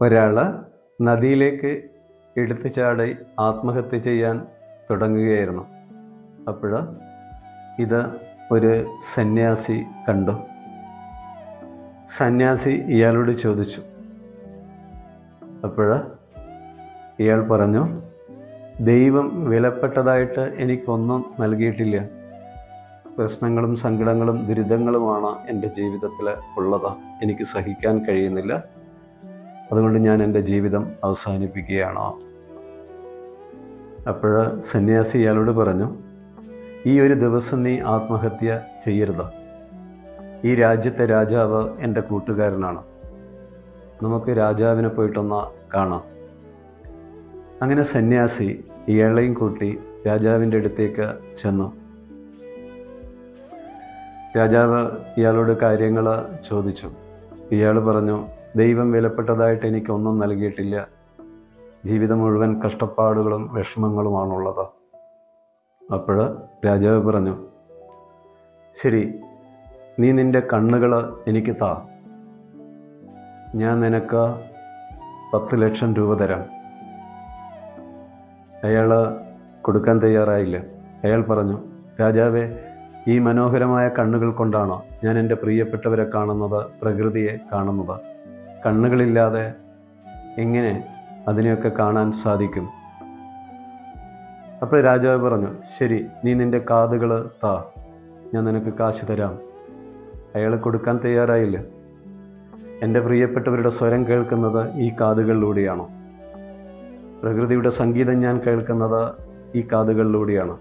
ഒരാൾ നദിയിലേക്ക് എടുത്തു ചാടി ആത്മഹത്യ ചെയ്യാൻ തുടങ്ങുകയായിരുന്നു. അപ്പോൾ ഇത് ഒരു സന്യാസി കണ്ടു. സന്യാസി ഇയാളോട് ചോദിച്ചു. അപ്പോൾ ഇയാൾ പറഞ്ഞു, ദൈവം വിലപ്പെട്ടതായിട്ട് എനിക്കൊന്നും നൽകിയിട്ടില്ല. പ്രശ്നങ്ങളും സങ്കടങ്ങളും ദുരിതങ്ങളുമാണ് എൻ്റെ ജീവിതത്തിൽ ഉള്ളത്. എനിക്ക് സഹിക്കാൻ കഴിയുന്നില്ല. അതുകൊണ്ട് ഞാൻ എൻ്റെ ജീവിതം അവസാനിപ്പിക്കുകയാണോ? അപ്പോൾ സന്യാസി ഇയാളോട് പറഞ്ഞു, ഈ ഒരു ദിവസം നീ ആത്മഹത്യ ചെയ്യരുത്. ഈ രാജ്യത്തെ രാജാവ് എൻ്റെ കൂട്ടുകാരനാണ്. നമുക്ക് രാജാവിനെ പോയിട്ടൊന്ന് കാണാം. അങ്ങനെ സന്യാസി ഇയാളെയും കൂട്ടി രാജാവിൻ്റെ അടുത്തേക്ക് ചെന്നു. രാജാവ് ഇയാളോട് കാര്യങ്ങൾ ചോദിച്ചു. ഇയാൾ പറഞ്ഞു, ദൈവം വിലപ്പെട്ടതായിട്ട് എനിക്കൊന്നും നൽകിയിട്ടില്ല. ജീവിതം മുഴുവൻ കഷ്ടപ്പാടുകളും വിഷമങ്ങളുമാണുള്ളത്. അപ്പോൾ രാജാവ് പറഞ്ഞു, ശരി, നീ നിൻ്റെ കണ്ണുകൾ എനിക്ക് താ. ഞാൻ നിനക്ക് 10 ലക്ഷം രൂപ തരാം. അയാൾ കൊടുക്കാൻ തയ്യാറായില്ല. അയാൾ പറഞ്ഞു, രാജാവേ, ഈ മനോഹരമായ കണ്ണുകൾ കൊണ്ടാണ് ഞാൻ എൻ്റെ പ്രിയപ്പെട്ടവരെ കാണുന്നത്, പ്രകൃതിയെ കാണുന്നത്. കണ്ണുകളില്ലാതെ എങ്ങനെ അതിനെയൊക്കെ കാണാൻ സാധിക്കും? അപ്പോൾ രാജാവ് പറഞ്ഞു, ശരി, നീ നിൻ്റെ കാതുകൾ താ, ഞാൻ നിനക്ക് കാശ് തരാം. അയാൾ കൊടുക്കാൻ തയ്യാറായില്ല. എൻ്റെ പ്രിയപ്പെട്ടവരുടെ സ്വരം കേൾക്കുന്നത് ഈ കാതുകളിലൂടെയാണ്. പ്രകൃതിയുടെ സംഗീതം ഞാൻ കേൾക്കുന്നത് ഈ കാതുകളിലൂടെയാണ്.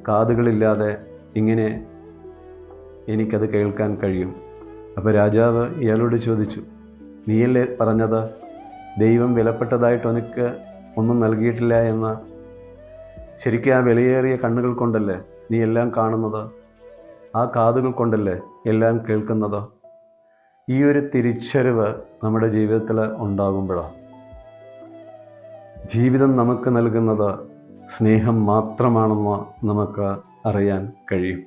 കാതുകളില്ലാതെ ഇങ്ങനെ എനിക്കത് കേൾക്കാൻ കഴിയും. അപ്പോൾ രാജാവ് ഇയാളോട് ചോദിച്ചു, നീയല്ലേ പറഞ്ഞത് ദൈവം വിലപ്പെട്ടതായിട്ട് എനിക്ക് ഒന്നും നൽകിയിട്ടില്ല എന്ന്? ശരിക്കും ആ വിലയേറിയ കണ്ണുകൾ കൊണ്ടല്ലേ നീ എല്ലാം കാണുന്നത്? ആ കാതുകൾ കൊണ്ടല്ലേ എല്ലാം കേൾക്കുന്നത്? ഈ ഒരു തിരിച്ചറിവ് നമ്മുടെ ജീവിതത്തിൽ ഉണ്ടാകുമ്പോഴാണ് ജീവിതം നമുക്ക് നൽകുന്നത് സ്നേഹം മാത്രമാണെന്ന് നമുക്ക് അറിയാൻ കഴിയും.